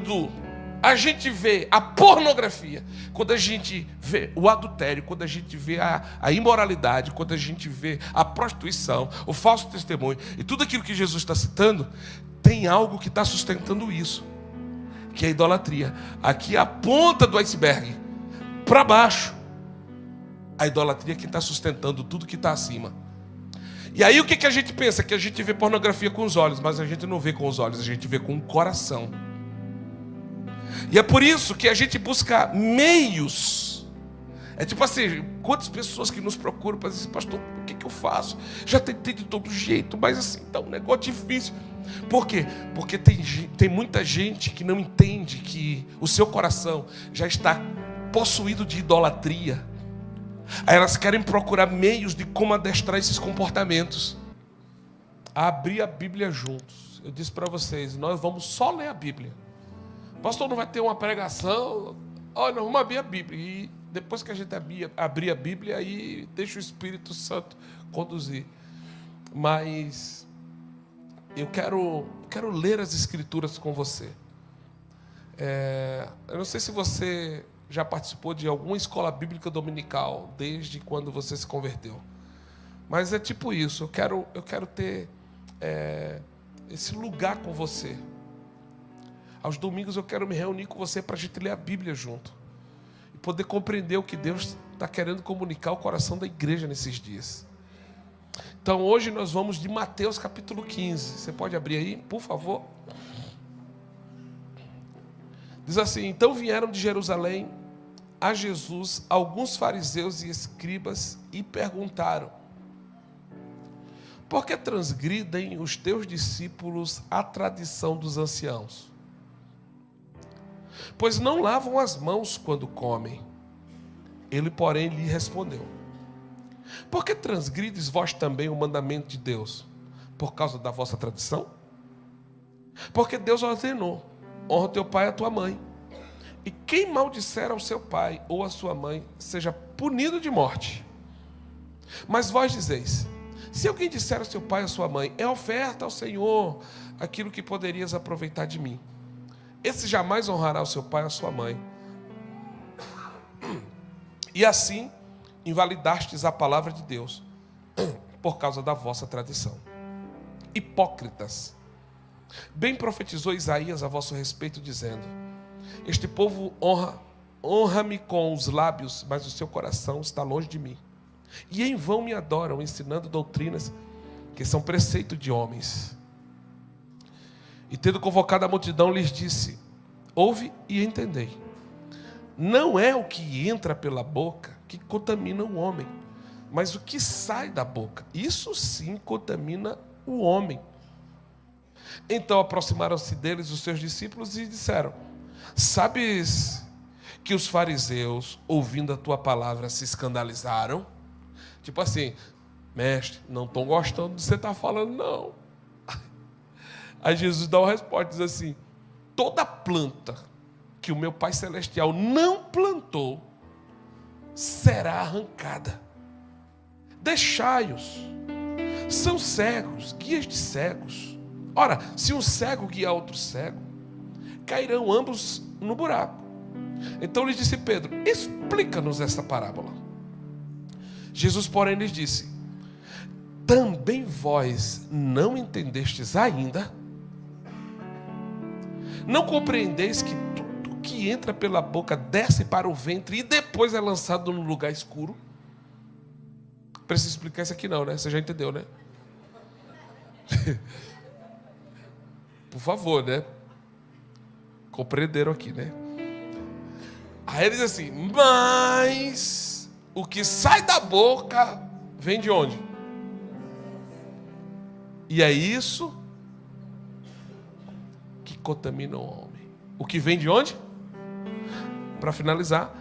quando a gente vê a pornografia, quando a gente vê o adultério, quando a gente vê a imoralidade, quando a gente vê a prostituição, o falso testemunho e tudo aquilo que Jesus está citando, tem algo que está sustentando isso, que é a idolatria. Aqui é a ponta do iceberg, para baixo, a idolatria que está sustentando tudo que está acima. E aí o que a gente pensa? Que a gente vê pornografia com os olhos, mas a gente não vê com os olhos, a gente vê com o coração. E é por isso que a gente busca meios. É tipo assim, quantas pessoas que nos procuram para dizer assim, pastor, o que eu faço? Já tentei de todo jeito, mas assim, tá um negócio difícil. Por quê? Porque tem muita gente que não entende que o seu coração já está possuído de idolatria. Aí elas querem procurar meios de como adestrar esses comportamentos. Abrir a Bíblia juntos. Eu disse para vocês, nós vamos só ler a Bíblia. O pastor não vai ter uma pregação. Olha, nós vamos abrir a Bíblia. E depois que a gente abrir a Bíblia, aí deixa o Espírito Santo conduzir. Mas eu quero ler as Escrituras com você. Eu não sei se você já participou de alguma escola bíblica dominical desde quando você se converteu. Mas é tipo isso. Eu quero ter esse lugar com você. Aos domingos eu quero me reunir com você para a gente ler a Bíblia junto. E poder compreender o que Deus está querendo comunicar ao coração da igreja nesses dias. Então hoje nós vamos de Mateus capítulo 15. Você pode abrir aí, por favor? Diz assim, então vieram de Jerusalém a Jesus alguns fariseus e escribas e perguntaram, por que transgridem os teus discípulos a tradição dos anciãos? Pois não lavam as mãos quando comem. Ele, porém, lhe respondeu, por que transgrides vós também o mandamento de Deus? Por causa da vossa tradição? Porque Deus ordenou, honra teu pai e a tua mãe. E quem maldisser ao seu pai ou à sua mãe, seja punido de morte. Mas vós dizeis, se alguém disser ao seu pai ou à sua mãe, é oferta ao Senhor aquilo que poderias aproveitar de mim. Esse jamais honrará o seu pai ou a sua mãe. E assim invalidastes a palavra de Deus por causa da vossa tradição. Hipócritas, bem profetizou Isaías a vosso respeito, dizendo, este povo honra-me com os lábios, mas o seu coração está longe de mim. E em vão me adoram, ensinando doutrinas que são preceito de homens. E tendo convocado a multidão, lhes disse, ouve e entendei. Não é o que entra pela boca que contamina o homem, mas o que sai da boca, isso sim contamina o homem. Então aproximaram-se deles os seus discípulos e disseram, sabes que os fariseus, ouvindo a tua palavra, se escandalizaram? Tipo assim, mestre, não estou gostando do que você está falando, não. Aí Jesus dá uma resposta, diz assim, toda planta que o meu Pai Celestial não plantou, será arrancada. Deixai-os. São cegos, guias de cegos. Ora, se um cego guiar outro cego, cairão ambos no buraco. Então lhes disse Pedro, explica-nos essa parábola. Jesus, porém, lhes disse, também vós não entendestes ainda? Não compreendeis que tudo que entra pela boca desce para o ventre e depois é lançado num lugar escuro? Preciso explicar isso aqui não, né? Você já entendeu, né? Por favor, né? Compreenderam aqui, né? Aí ele diz assim, mas o que sai da boca vem de onde? E é isso que contamina o homem. O que vem de onde? Para finalizar,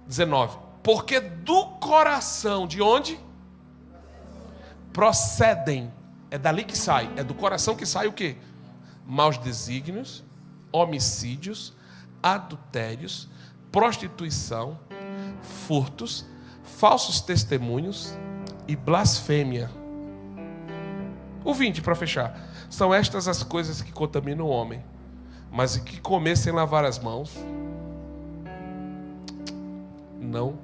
19. Porque do coração, de onde? Procedem. É dali que sai. É do coração que sai o quê? Maus desígnios, homicídios, adultérios, prostituição, furtos, falsos testemunhos e blasfêmia. O 20 para fechar. São estas as coisas que contaminam o homem. Mas o que comer sem lavar as mãos não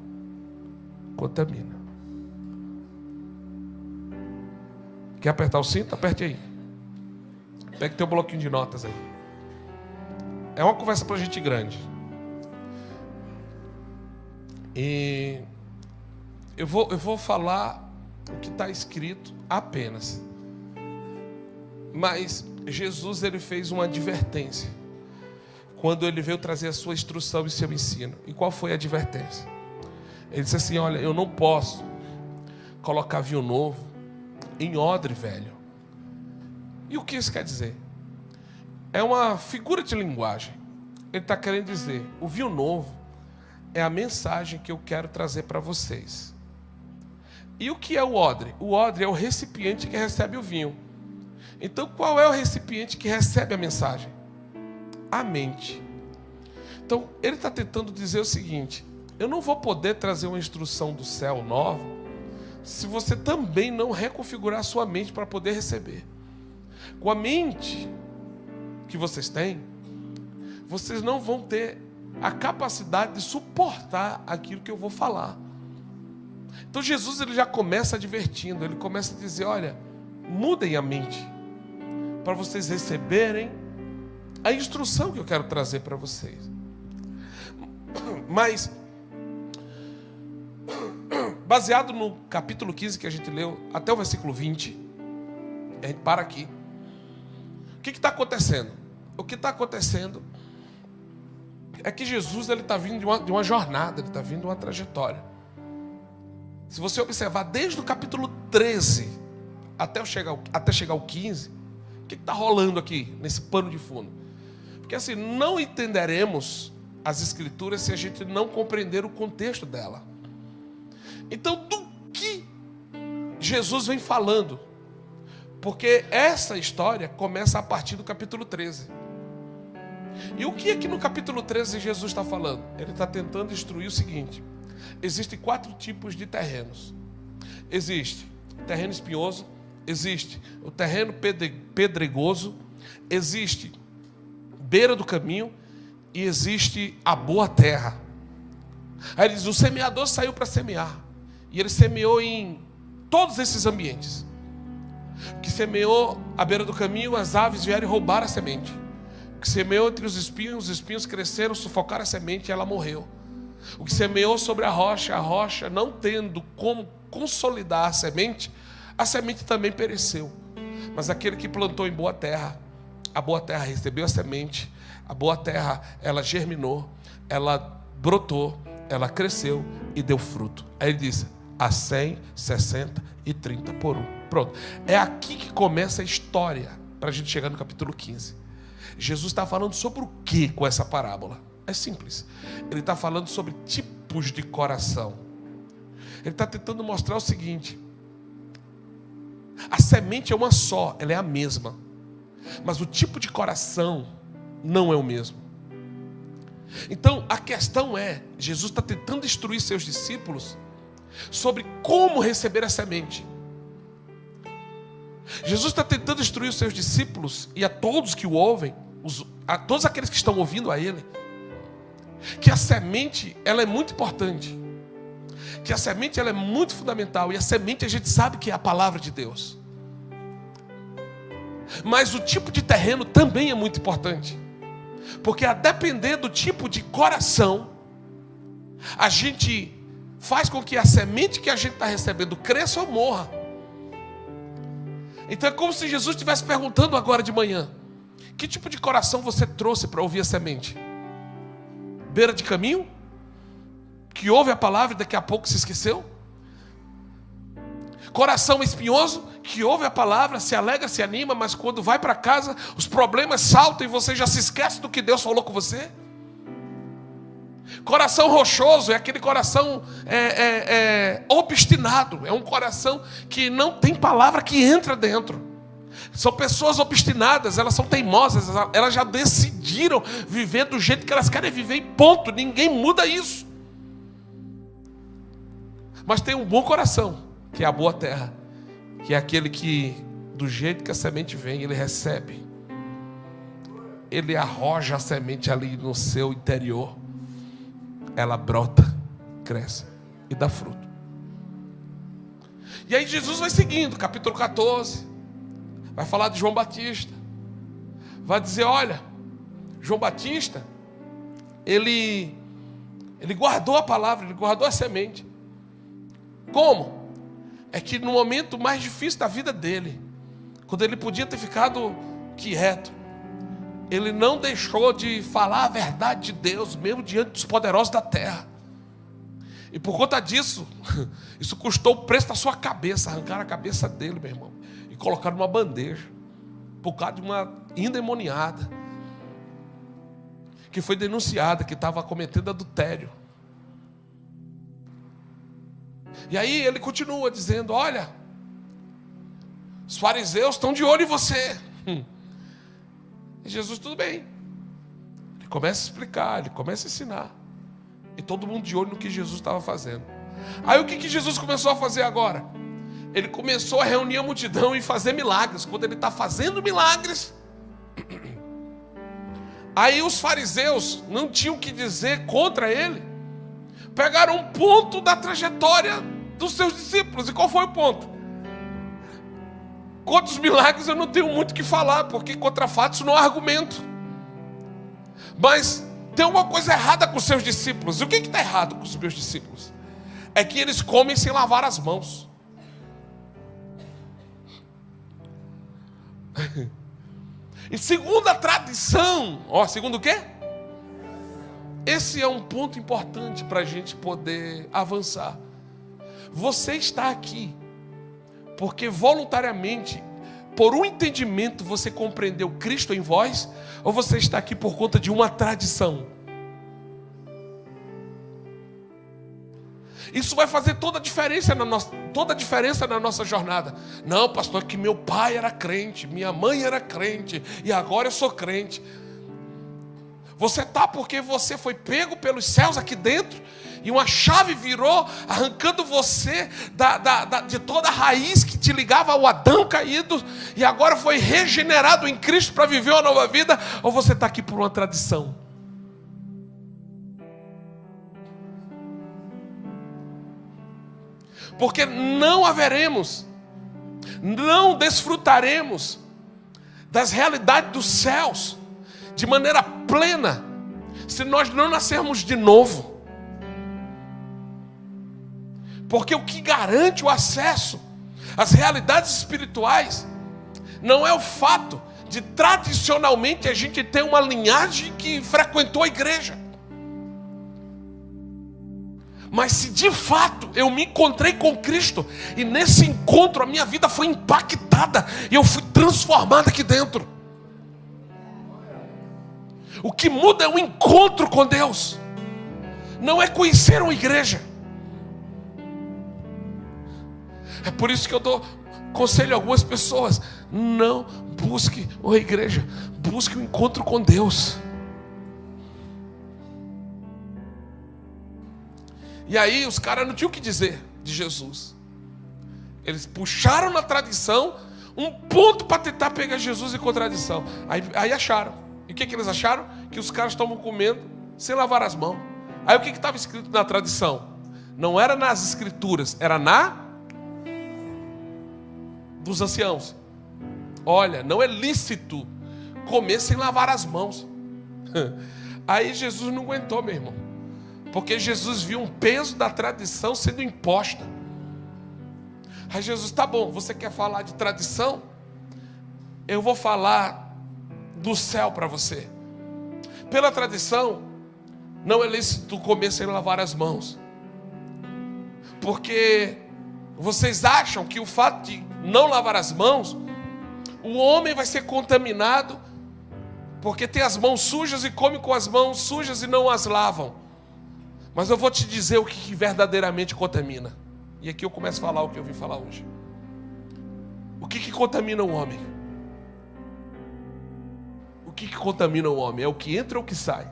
contamina. Quer apertar o cinto? Aperte aí. Pega teu bloquinho de notas aí. É uma conversa para gente grande. E eu vou falar o que está escrito apenas. Mas Jesus, ele fez uma advertência quando ele veio trazer a sua instrução e seu ensino. E qual foi a advertência? Ele disse assim: olha, eu não posso colocar vinho novo em odre velho. E o que isso quer dizer? É uma figura de linguagem. Ele está querendo dizer, o vinho novo é a mensagem que eu quero trazer para vocês. E o que é o odre? O odre é o recipiente que recebe o vinho. Então, qual é o recipiente que recebe a mensagem? A mente. Então, ele está tentando dizer o seguinte: eu não vou poder trazer uma instrução do céu nova se você também não reconfigurar a sua mente para poder receber. Com a mente que vocês têm, vocês não vão ter a capacidade de suportar aquilo que eu vou falar. Então Jesus, ele já começa advertindo, ele começa a dizer: olha, mudem a mente para vocês receberem a instrução que eu quero trazer para vocês. Mas baseado no capítulo 15 que a gente leu, até o versículo 20, a gente para aqui. O que está acontecendo? O que está acontecendo é que Jesus, ele está vindo de uma jornada, ele está vindo de uma trajetória. Se você observar desde o capítulo 13 até chegar ao 15, o que está rolando aqui nesse pano de fundo? Porque assim, não entenderemos as Escrituras se a gente não compreender o contexto dela. Então, do que Jesus vem falando? Porque essa história começa a partir do capítulo 13. E o que é que no capítulo 13 Jesus está falando? Ele está tentando instruir o seguinte: existem 4 tipos de terrenos. Existe terreno espinhoso, existe o terreno pedregoso, existe beira do caminho e existe a boa terra. Aí ele diz: o semeador saiu para semear. E ele semeou em todos esses ambientes. Que semeou à beira do caminho, as aves vieram e roubaram a semente. Que semeou entre os espinhos cresceram, sufocaram a semente e ela morreu. O que semeou sobre a rocha não tendo como consolidar a semente também pereceu. Mas aquele que plantou em boa terra, a boa terra recebeu a semente, a boa terra, ela germinou, ela brotou, ela cresceu e deu fruto. Aí ele diz: a 100, 60 e 30 por 1. Pronto. É aqui que começa a história, para a gente chegar no capítulo 15. Jesus está falando sobre o que com essa parábola? É simples. Ele está falando sobre tipos de coração. Ele está tentando mostrar o seguinte: a semente é uma só, ela é a mesma. Mas o tipo de coração não é o mesmo. Então, a questão é, Jesus está tentando instruir seus discípulos sobre como receber a semente. Jesus está tentando instruir os seus discípulos e a todos que o ouvem, a todos aqueles que estão ouvindo a Ele, que a semente, ela é muito importante, que a semente, ela é muito fundamental, e a semente a gente sabe que é a palavra de Deus. Mas o tipo de terreno também é muito importante, porque a depender do tipo de coração, a gente faz com que a semente que a gente está recebendo cresça ou morra. Então é como se Jesus estivesse perguntando agora de manhã: que tipo de coração você trouxe para ouvir a semente? Beira de caminho? Que ouve a palavra e daqui a pouco se esqueceu? Coração espinhoso? Que ouve a palavra, se alegra, se anima, mas quando vai para casa, os problemas saltam e você já se esquece do que Deus falou com você? Coração rochoso é aquele coração obstinado, é um coração que não tem palavra que entra dentro. São pessoas obstinadas, elas são teimosas, elas já decidiram viver do jeito que elas querem viver e ponto, ninguém muda isso. Mas tem um bom coração, que é a boa terra, que é aquele que, do jeito que a semente vem, ele recebe. ele arroja a semente ali no seu interior, ela brota, cresce e dá fruto. E aí Jesus vai seguindo, capítulo 14, vai falar de João Batista, vai dizer, olha, João Batista, ele guardou a palavra, ele guardou a semente. Como? É que no momento mais difícil da vida dele, quando ele podia ter ficado quieto, ele não deixou de falar a verdade de Deus, mesmo diante dos poderosos da terra. E por conta disso, isso custou o preço da sua cabeça. Arrancaram a cabeça dele, meu irmão, e colocaram numa bandeja, por causa de uma endemoniada, que foi denunciada, que estava cometendo adultério. E aí ele continua dizendo, olha, os fariseus estão de olho em você. E Jesus, tudo bem. Ele começa a explicar, ele começa a ensinar. E todo mundo de olho no que Jesus estava fazendo. Aí o que Jesus começou a fazer agora? Ele começou a reunir a multidão e fazer milagres. Quando ele está fazendo milagres, aí os fariseus não tinham o que dizer contra ele. Pegaram um ponto da trajetória dos seus discípulos. E qual foi o ponto? Contra os milagres eu não tenho muito o que falar, porque contra fatos não há argumento. Mas tem uma coisa errada com os seus discípulos. E o que está errado com os meus discípulos? É que eles comem sem lavar as mãos. E segundo a tradição, segundo o quê? Esse é um ponto importante para a gente poder avançar. Você está aqui porque voluntariamente, por um entendimento, você compreendeu Cristo em vós, ou você está aqui por conta de uma tradição? Isso vai fazer toda a diferença na nossa jornada. Não, pastor, que meu pai era crente, minha mãe era crente, e agora eu sou crente. Você está porque você foi pego pelos céus aqui dentro, e uma chave virou, arrancando você de toda a raiz que te ligava ao Adão caído, e agora foi regenerado em Cristo para viver uma nova vida, ou você está aqui por uma tradição? Porque não desfrutaremos das realidades dos céus de maneira plena se nós não nascermos de novo. Porque o que garante o acesso às realidades espirituais não é o fato de tradicionalmente a gente ter uma linhagem que frequentou a igreja, mas se de fato eu me encontrei com Cristo, e nesse encontro a minha vida foi impactada, e eu fui transformado aqui dentro. O que muda é o encontro com Deus, não é conhecer uma igreja. É por isso que eu dou conselho a algumas pessoas: não busque uma igreja, busque um encontro com Deus. E aí os caras não tinham o que dizer de Jesus. Eles puxaram na tradição um ponto para tentar pegar Jesus em contradição. Aí acharam. E o que eles acharam? Que os caras estavam comendo sem lavar as mãos. Aí o que estava escrito na tradição? Não era nas escrituras, era dos anciãos. Olha, não é lícito comer sem lavar as mãos. Aí Jesus não aguentou, meu irmão, porque Jesus viu um peso da tradição sendo imposta. Aí Jesus, tá bom, você quer falar de tradição? Eu vou falar do céu para você. Pela tradição, não é lícito comer sem lavar as mãos, porque vocês acham que o fato de não lavar as mãos, o homem vai ser contaminado, porque tem as mãos sujas e come com as mãos sujas e não as lavam. Mas eu vou te dizer o que verdadeiramente contamina. E aqui eu começo a falar o que eu vim falar hoje. O que contamina o homem? O que contamina o homem? É o que entra ou o que sai?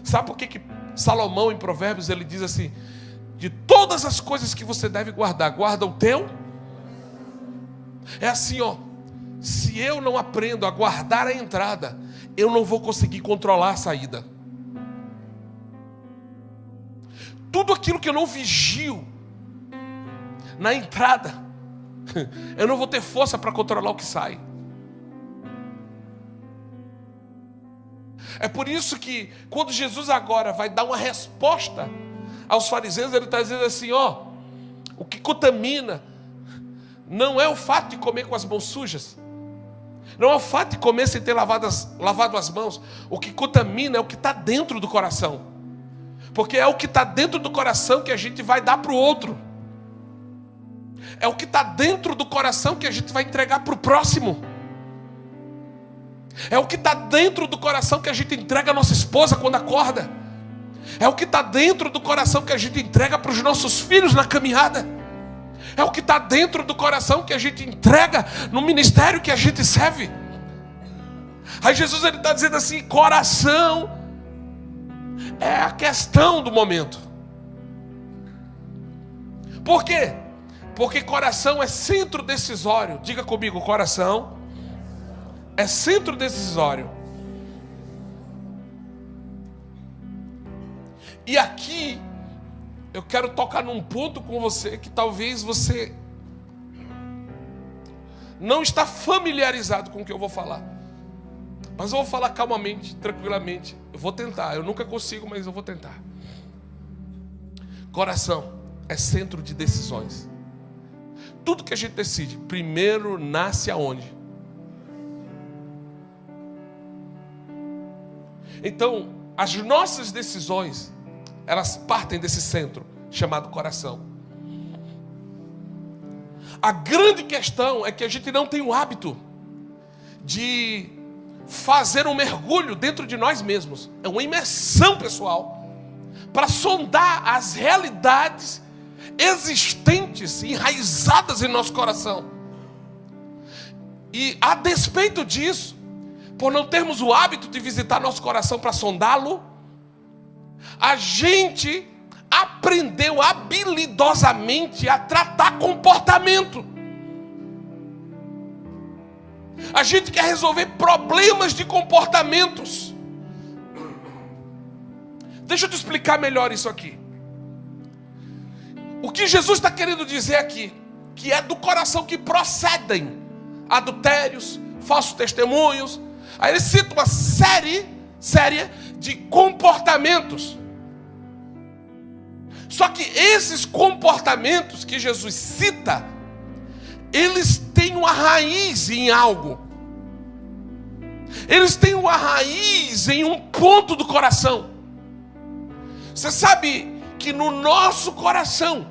Sabe por que Salomão, em Provérbios, ele diz assim: de todas as coisas que você deve guardar, guarda o teu. É assim, se eu não aprendo a guardar a entrada, eu não vou conseguir controlar a saída. Tudo aquilo que eu não vigio na entrada, eu não vou ter força para controlar o que sai. É por isso que quando Jesus agora vai dar uma resposta aos fariseus, ele está dizendo assim, ó, o que contamina não é o fato de comer com as mãos sujas, não é o fato de comer sem ter lavado as mãos. O que contamina é o que está dentro do coração, porque é o que está dentro do coração que a gente vai dar para o outro, é o que está dentro do coração que a gente vai entregar para o próximo, é o que está dentro do coração que a gente entrega à nossa esposa quando acorda, é o que está dentro do coração que a gente entrega para os nossos filhos na caminhada, é o que está dentro do coração que a gente entrega no ministério que a gente serve. Aí Jesus está dizendo assim, coração é a questão do momento. Por quê? Porque coração é centro decisório. Diga comigo, coração é centro decisório. E aqui eu quero tocar num ponto com você que talvez você não está familiarizado com o que eu vou falar. Mas eu vou falar calmamente, tranquilamente. Eu vou tentar, eu nunca consigo, mas eu vou tentar. Coração é centro de decisões. Tudo que a gente decide, primeiro nasce aonde? Então, as nossas decisões, elas partem desse centro, chamado coração. A grande questão é que a gente não tem o hábito de fazer um mergulho dentro de nós mesmos. É uma imersão pessoal para sondar as realidades existentes, enraizadas em nosso coração. E a despeito disso, por não termos o hábito de visitar nosso coração para sondá-lo, a gente aprendeu habilidosamente a tratar comportamento. A gente quer resolver problemas de comportamentos. Deixa eu te explicar melhor isso aqui. O que Jesus está querendo dizer aqui, que é do coração que procedem adultérios, falsos testemunhos. Aí ele cita uma série de comportamentos. Só que esses comportamentos que Jesus cita, eles têm uma raiz em algo. Eles têm uma raiz em um ponto do coração. Você sabe que no nosso coração,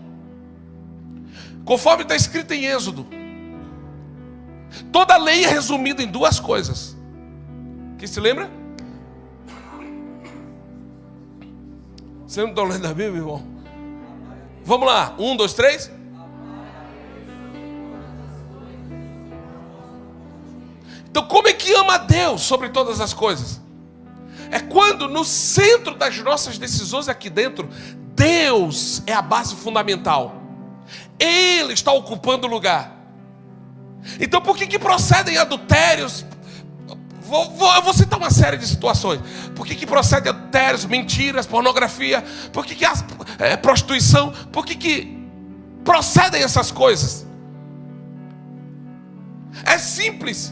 conforme está escrito em Êxodo, toda lei é resumida em duas coisas. Quem se lembra? Você não está lendo a Bíblia, irmão? Vamos lá, 1, 2, 3. Então, como é que ama a Deus sobre todas as coisas? É quando no centro das nossas decisões aqui dentro, Deus é a base fundamental. Ele está ocupando o lugar. Então, por que procedem adultérios? Eu vou citar uma série de situações. Por que procedem adultérios, mentiras, pornografia? Por que prostituição? Por que procedem essas coisas? É simples.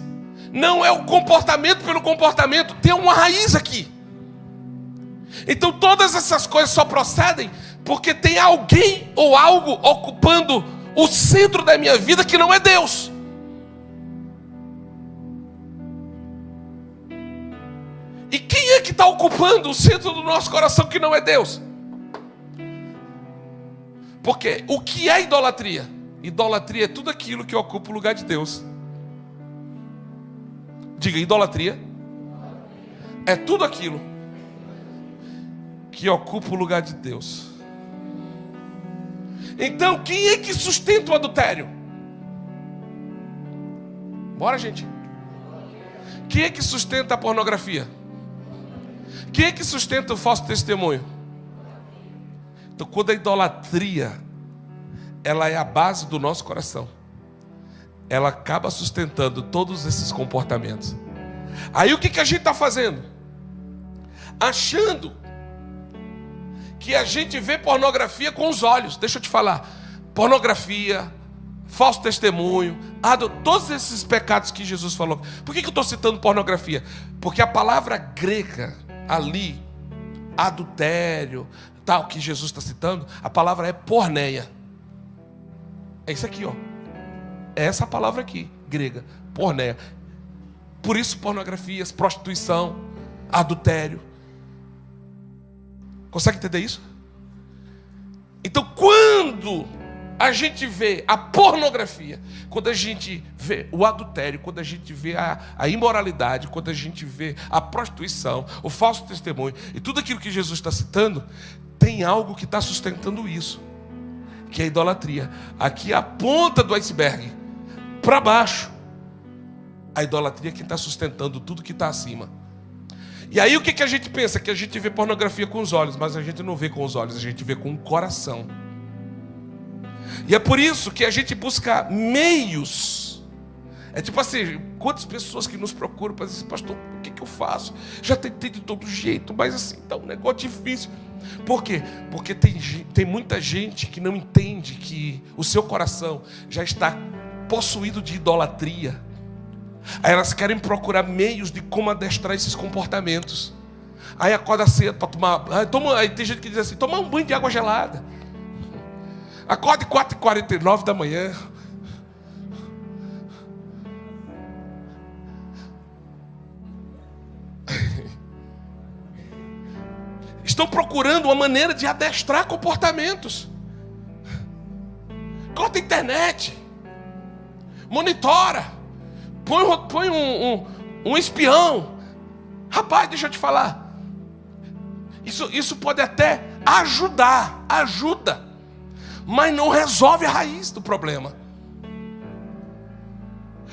Não é o comportamento pelo comportamento. Tem uma raiz aqui. Então todas essas coisas só procedem porque tem alguém ou algo ocupando o centro da minha vida que não é Deus. E quem é que está ocupando o centro do nosso coração que não é Deus? Porque o que é idolatria? Idolatria é tudo aquilo que ocupa o lugar de Deus. Diga, idolatria é tudo aquilo que ocupa o lugar de Deus. Então, quem é que sustenta o adultério? Bora, gente. Quem é que sustenta a pornografia? Quem é que sustenta o falso testemunho? Então, quando a idolatria, ela é a base do nosso coração, ela acaba sustentando todos esses comportamentos. Aí o que a gente está fazendo? Achando que a gente vê pornografia com os olhos. Deixa eu te falar. Pornografia, falso testemunho, todos esses pecados que Jesus falou. Por que eu estou citando pornografia? Porque a palavra grega ali, adultério, tal, que Jesus está citando, a palavra é porneia. É isso aqui, ó. É essa palavra aqui, grega, porneia. Por isso pornografias, prostituição, adultério. Consegue entender isso? Então quando a gente vê a pornografia, quando a gente vê o adultério, quando a gente vê a imoralidade, quando a gente vê a prostituição, o falso testemunho e tudo aquilo que Jesus está citando, tem algo que está sustentando isso, que é a idolatria. Aqui é a ponta do iceberg, para baixo, a idolatria que está sustentando tudo que está acima. E aí o que a gente pensa? Que a gente vê pornografia com os olhos, mas a gente não vê com os olhos, a gente vê com o coração. E é por isso que a gente busca meios. É tipo assim, quantas pessoas que nos procuram para dizer, pastor, o que eu faço? Já tentei de todo jeito, mas assim, tá um negócio difícil. Por quê? Porque tem muita gente que não entende que o seu coração já está possuído de idolatria. Aí elas querem procurar meios de como adestrar esses comportamentos. Aí acorda cedo para tomar. Aí tem gente que diz assim, tomar um banho de água gelada. Acorde 4h49 da manhã. Estão procurando uma maneira de adestrar comportamentos. Corta a internet. Monitora. Põe um espião. Rapaz, deixa eu te falar. Isso pode até ajuda. Mas não resolve a raiz do problema.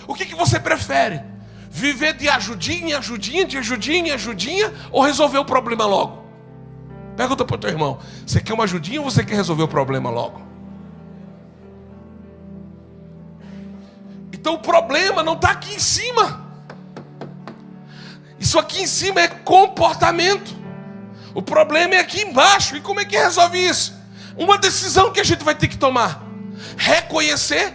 O que você prefere? Viver de ajudinha, ou resolver o problema logo? Pergunta para o teu irmão. Você quer uma ajudinha ou você quer resolver o problema logo? Então o problema não está aqui em cima. Isso aqui em cima é comportamento. O problema é aqui embaixo. E como é que resolve isso? Uma decisão que a gente vai ter que tomar. Reconhecer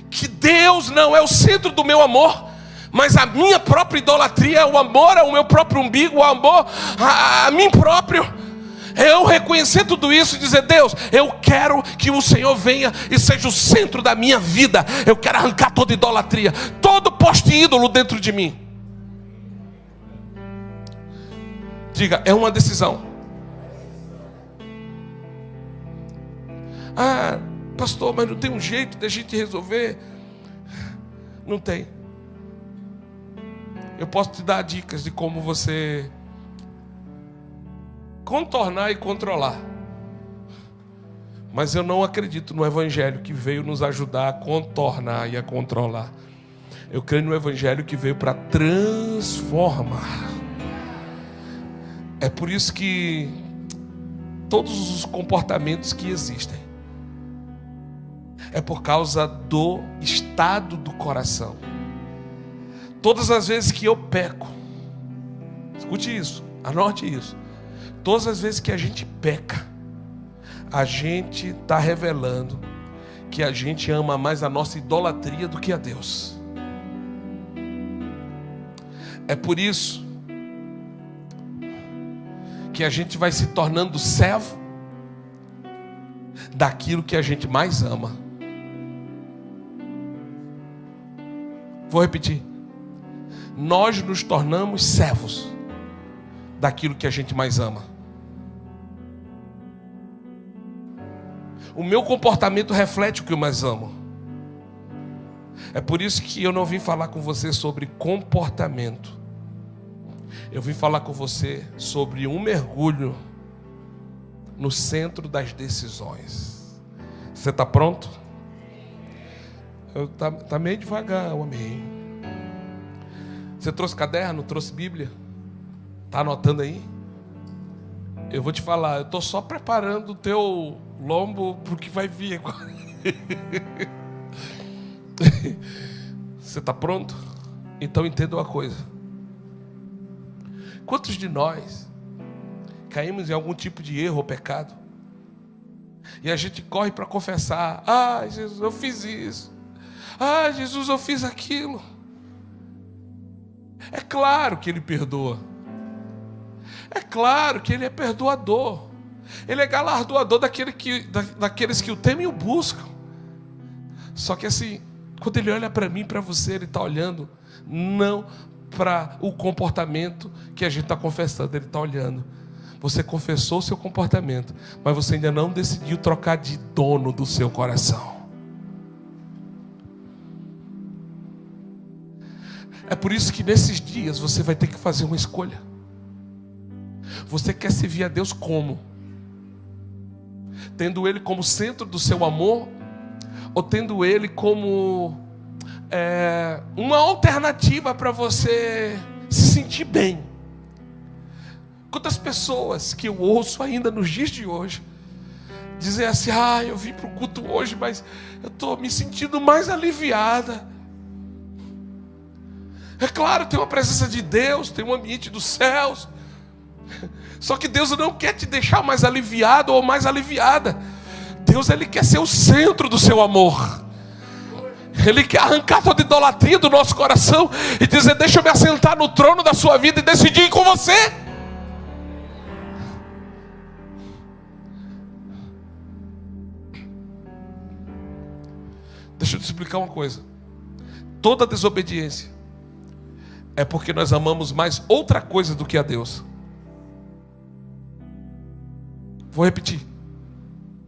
que Deus não é o centro do meu amor, mas a minha própria idolatria, o amor ao meu próprio umbigo, o amor a mim próprio. Eu reconhecer tudo isso e dizer, Deus, eu quero que o Senhor venha e seja o centro da minha vida. Eu quero arrancar toda idolatria, todo poste ídolo dentro de mim. Diga, é uma decisão. Ah, pastor, mas não tem um jeito de a gente resolver? Não tem. Eu posso te dar dicas de como você contornar e controlar. Mas eu não acredito no evangelho que veio nos ajudar a contornar e a controlar. Eu creio no evangelho que veio para transformar. É por isso que todos os comportamentos que existem é por causa do estado do coração. Todas as vezes que eu peco, escute isso, anote isso. Todas as vezes que a gente peca, a gente está revelando que a gente ama mais a nossa idolatria do que a Deus. É por isso que a gente vai se tornando servo daquilo que a gente mais ama. Vou repetir. Nós nos tornamos servos daquilo que a gente mais ama. O meu comportamento reflete o que eu mais amo. É por isso que eu não vim falar com você sobre comportamento. Eu vim falar com você sobre um mergulho no centro das decisões. Você está pronto? Tá meio devagar, amém. Você trouxe caderno? Trouxe Bíblia? Está anotando aí? Eu vou te falar, eu estou só preparando o teu lombo para o que vai vir agora. Você está pronto? Então entenda uma coisa. Quantos de nós caímos em algum tipo de erro ou pecado e a gente corre para confessar: ah, Jesus, eu fiz isso. Ah, Jesus, eu fiz aquilo. É claro que Ele perdoa. É claro que Ele é perdoador. Ele é galardoador daqueles que o temem e o buscam. Só que assim, quando Ele olha para mim e para você, Ele está olhando não para o comportamento que a gente está confessando. Ele está olhando: você confessou o seu comportamento, mas você ainda não decidiu trocar de dono do seu coração. É por isso que nesses dias você vai ter que fazer uma escolha. Você quer servir a Deus como? Tendo Ele como centro do seu amor, ou tendo Ele como uma alternativa para você se sentir bem? Quantas pessoas que eu ouço ainda nos dias de hoje dizer assim: ah, eu vim para o culto hoje, mas eu estou me sentindo mais aliviada. É claro, tem uma presença de Deus, tem um ambiente dos céus. Só que Deus não quer te deixar mais aliviado ou mais aliviada. Deus, Ele quer ser o centro do seu amor. Ele quer arrancar toda idolatria do nosso coração e dizer: deixa eu me assentar no trono da sua vida e decidir com você. Deixa eu te explicar uma coisa. Toda desobediência é porque nós amamos mais outra coisa do que a Deus. Vou repetir.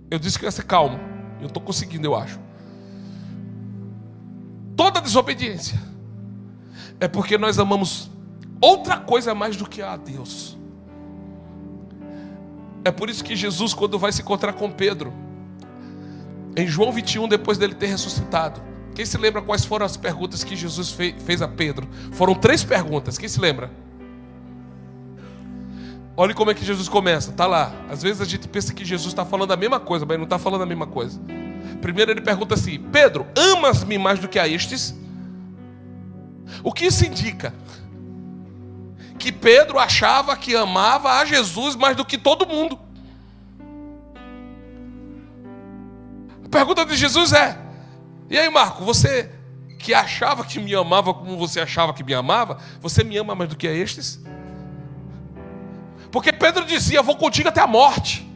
Eu disse que ia ser calmo. Eu estou conseguindo, eu acho. Toda desobediência é porque nós amamos outra coisa mais do que a Deus. É por isso que Jesus, quando vai se encontrar com Pedro, em João 21, depois dele ter ressuscitado, quem se lembra quais foram as perguntas que Jesus fez a Pedro? Foram 3 perguntas, quem se lembra? Olha como é que Jesus começa, está lá. Às vezes a gente pensa que Jesus está falando a mesma coisa, mas não está falando a mesma coisa. Primeiro ele pergunta assim: Pedro, amas-me mais do que a estes? O que isso indica? Que Pedro achava que amava a Jesus mais do que todo mundo. A pergunta de Jesus é: e aí, Marco, você que achava que me amava como você achava que me amava, você me ama mais do que a estes? Porque Pedro dizia: eu vou contigo até a morte.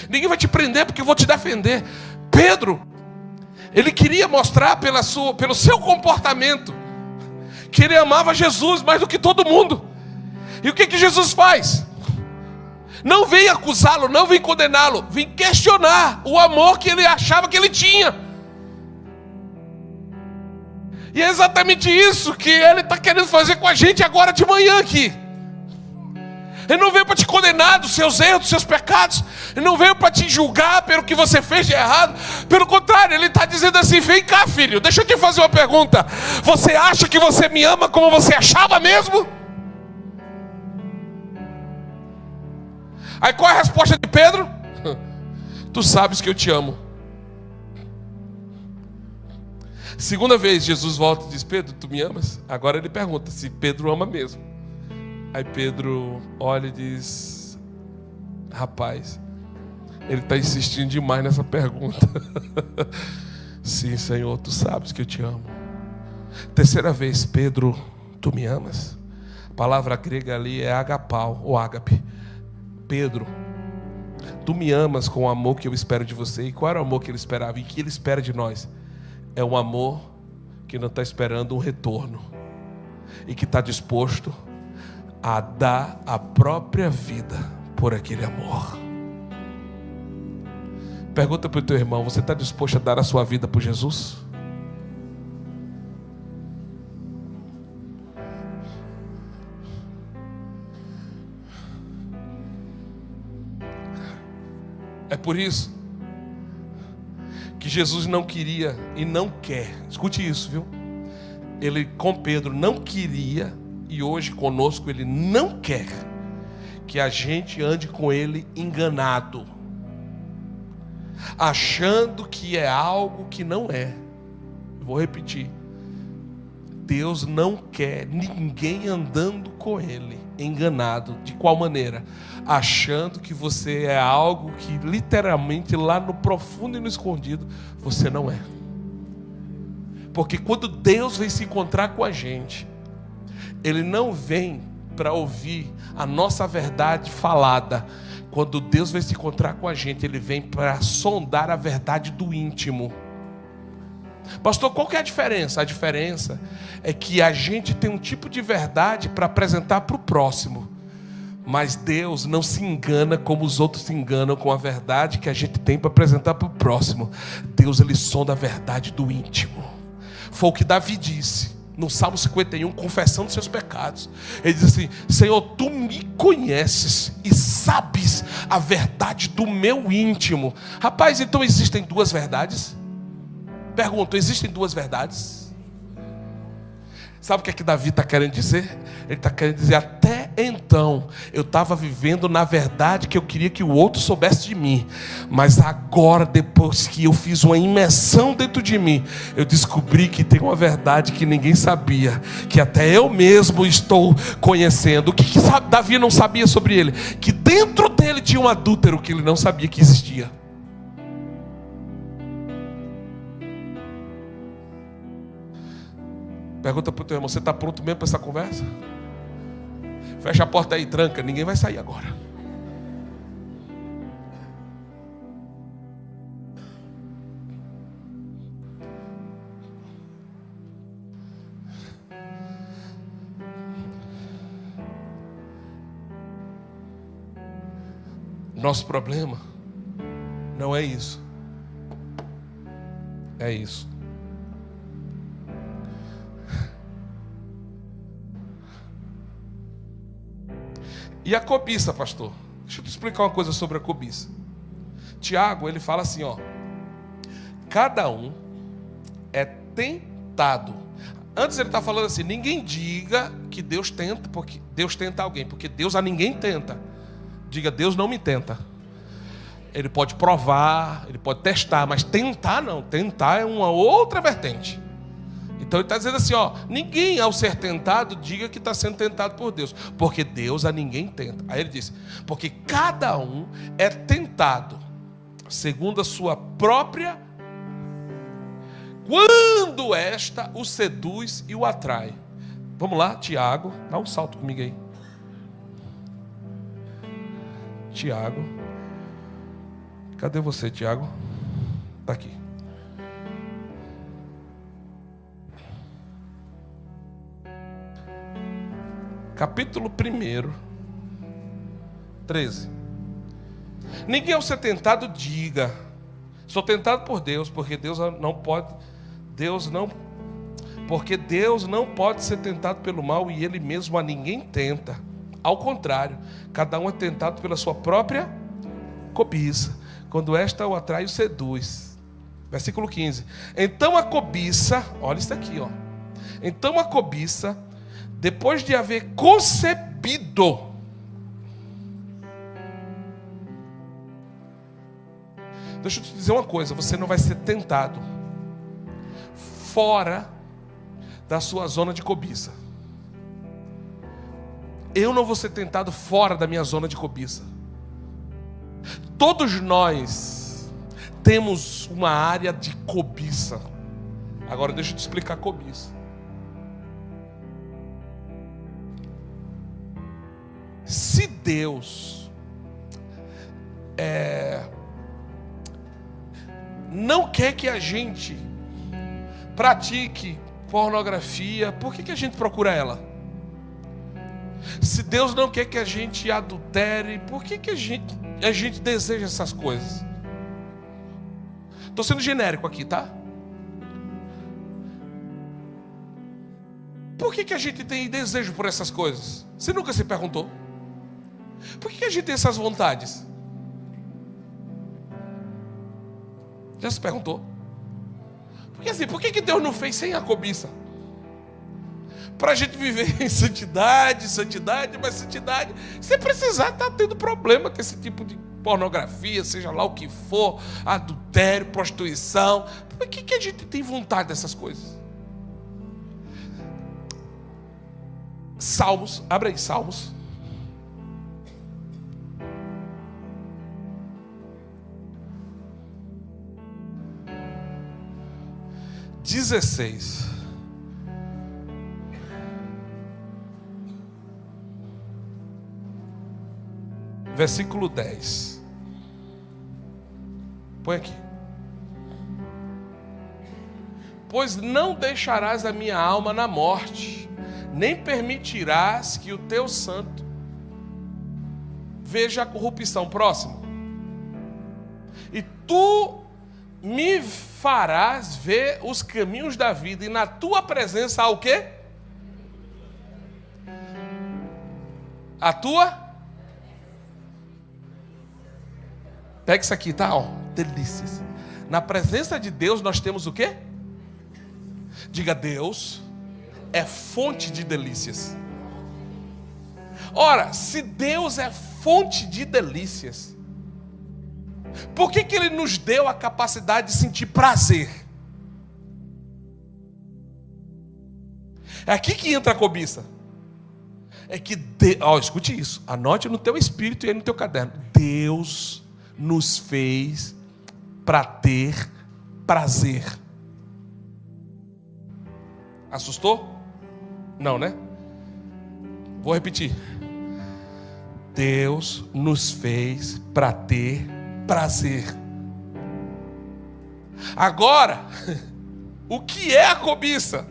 Ninguém vai te prender porque eu vou te defender. Pedro, ele queria mostrar pelo seu comportamento que ele amava Jesus mais do que todo mundo. E o que Jesus faz? Não vem acusá-lo, não vem condená-lo, vem questionar o amor que ele achava que ele tinha. E é exatamente isso que ele está querendo fazer com a gente agora de manhã aqui. Ele não veio para te condenar dos seus erros, dos seus pecados. Ele não veio para te julgar pelo que você fez de errado. Pelo contrário, Ele está dizendo assim: vem cá, filho, deixa eu te fazer uma pergunta. Você acha que você me ama como você achava mesmo? Aí qual é a resposta de Pedro? Tu sabes que eu te amo. Segunda vez Jesus volta e diz: Pedro, tu me amas? Agora ele pergunta se Pedro ama mesmo. Aí Pedro olha e diz: rapaz, ele está insistindo demais nessa pergunta. Sim, Senhor, tu sabes que eu te amo. Terceira vez: Pedro, tu me amas? A palavra grega ali é agapau ou ágape. Pedro, tu me amas com o amor que eu espero de você. E qual era o amor que ele esperava e que ele espera de nós? É um amor que não está esperando um retorno e que está disposto a dar a própria vida por aquele amor. Pergunta para o teu irmão: você está disposto a dar a sua vida por Jesus? É por isso que Jesus não queria e não quer, escute isso, viu? Ele com Pedro não queria, e hoje conosco Ele não quer que a gente ande com Ele enganado, achando que é algo que não é. Vou repetir: Deus não quer ninguém andando com Ele, enganado. De qual maneira? Achando que você é algo que literalmente lá no profundo e no escondido você não é. Porque quando Deus vem se encontrar com a gente, Ele não vem para ouvir a nossa verdade falada. Quando Deus vem se encontrar com a gente, Ele vem para sondar a verdade do íntimo. Pastor, qual que é a diferença? A diferença é que a gente tem um tipo de verdade para apresentar para o próximo. Mas Deus não se engana como os outros se enganam com a verdade que a gente tem para apresentar para o próximo. Deus, Ele sonda a verdade do íntimo. Foi o que Davi disse no Salmo 51, confessando seus pecados. Ele diz assim: Senhor, Tu me conheces e sabes a verdade do meu íntimo. Rapaz, então existem duas verdades? Pergunto, existem duas verdades? Sabe o que é que Davi está querendo dizer? Ele está querendo dizer, até então eu estava vivendo na verdade que eu queria que o outro soubesse de mim. Mas agora, depois que eu fiz uma imersão dentro de mim, eu descobri que tem uma verdade que ninguém sabia, que até eu mesmo estou conhecendo. O que Davi não sabia sobre ele? Que dentro dele tinha um adúltero que ele não sabia que existia. Pergunta para o teu irmão, você está pronto mesmo para essa conversa? Fecha a porta aí, tranca, ninguém vai sair agora. Nosso problema não é isso. É isso. E a cobiça, pastor? Deixa eu te explicar uma coisa sobre a cobiça. Tiago, ele fala assim, ó: cada um é tentado. Antes ele está falando assim: ninguém diga que Deus tenta, porque Deus tenta alguém, porque Deus a ninguém tenta. Diga, Deus não me tenta. Ele pode provar, ele pode testar, mas tentar não. Tentar é uma outra vertente. Então ele está dizendo assim, ó: ninguém ao ser tentado diga que está sendo tentado por Deus, porque Deus a ninguém tenta. Aí ele diz, porque cada um é tentado segundo a sua própria, quando esta o seduz e o atrai. Vamos lá, Tiago, dá um salto comigo aí. Tiago, cadê você, Tiago? Está aqui. Capítulo 1, 13. Ninguém ao ser tentado diga, sou tentado por Deus, porque Deus não pode ser tentado pelo mal, e Ele mesmo a ninguém tenta. Ao contrário, cada um é tentado pela sua própria cobiça, quando esta o atrai e o seduz. Versículo 15. Então a cobiça, olha isso aqui, ó. Então a cobiça, depois de haver concebido, deixa eu te dizer uma coisa: você não vai ser tentado fora da sua zona de cobiça. Eu não vou ser tentado fora da minha zona de cobiça. Todos nós temos uma área de cobiça. Agora deixa eu te explicar a cobiça. Se Deus não quer que a gente pratique pornografia, por que a gente procura ela? Se Deus não quer que a gente adultere, por que a gente deseja essas coisas? Estou sendo genérico aqui, tá? Por que a gente tem desejo por essas coisas? Você nunca se perguntou? Por que a gente tem essas vontades? Já se perguntou? Porque assim, por que Deus não fez sem a cobiça? Para a gente viver em santidade, mas santidade, sem precisar estar tendo problema com esse tipo de pornografia, seja lá o que for, adultério, prostituição. Por que a gente tem vontade dessas coisas? Salmos, abre aí, Salmos. XVI. Versículo 10. Põe aqui. Pois não deixarás a minha alma na morte, nem permitirás que o teu santo veja a corrupção. Próximo. E tu me farás ver os caminhos da vida, e na tua presença há o quê? A tua? Pega isso aqui, tá? Ó, delícias. Na presença de Deus nós temos o quê? Diga, Deus é fonte de delícias. Ora, se Deus é fonte de delícias, por que Ele nos deu a capacidade de sentir prazer? É aqui que entra a cobiça. É que, escute isso, anote no teu espírito e aí no teu caderno. Deus nos fez para ter prazer. Assustou? Não, né? Vou repetir. Deus nos fez para ter prazer. Agora, o que é a cobiça?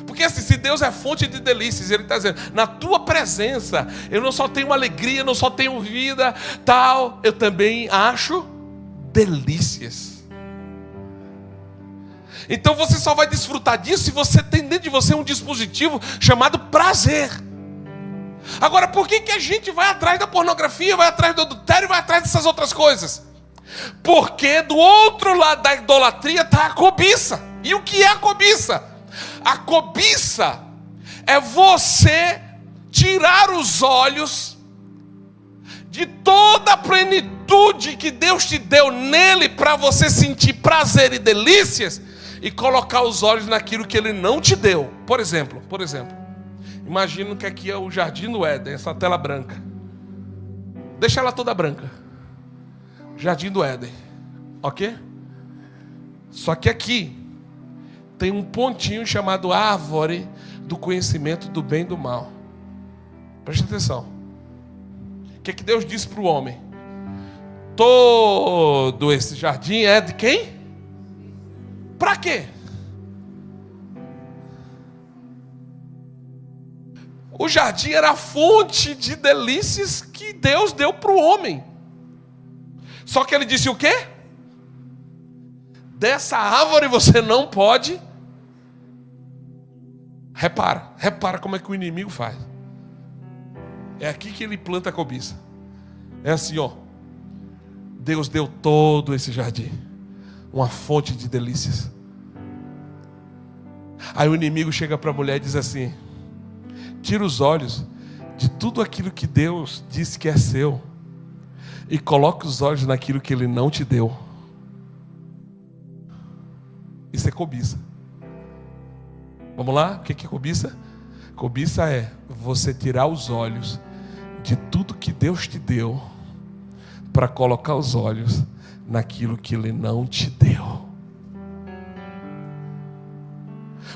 Porque assim, se Deus é fonte de delícias, Ele está dizendo, na tua presença, eu não só tenho alegria, não só tenho vida, tal, eu também acho delícias. Então você só vai desfrutar disso se você tem dentro de você um dispositivo chamado prazer. Agora, por que a gente vai atrás da pornografia, vai atrás do adultério, vai atrás dessas outras coisas? Porque do outro lado da idolatria está a cobiça. E o que é a cobiça? A cobiça é você tirar os olhos de toda a plenitude que Deus te deu nele para você sentir prazer e delícias e colocar os olhos naquilo que Ele não te deu. Por exemplo, imagina que aqui é o Jardim do Éden, essa tela branca. Deixa ela toda branca. Jardim do Éden, ok? Só que aqui tem um pontinho chamado árvore do conhecimento do bem e do mal. Preste atenção. O que Deus disse para o homem? Todo esse jardim é de quem? Para quê? O jardim era a fonte de delícias que Deus deu para o homem. Só que Ele disse o quê? Dessa árvore você não pode. Repara como é que o inimigo faz. É aqui que ele planta a cobiça. É assim, ó. Deus deu todo esse jardim, uma fonte de delícias. Aí o inimigo chega para a mulher e diz assim: tira os olhos de tudo aquilo que Deus disse que é seu e coloca os olhos naquilo que Ele não te deu. Isso é cobiça. Vamos lá? O que é cobiça? Cobiça é você tirar os olhos de tudo que Deus te deu para colocar os olhos naquilo que Ele não te deu.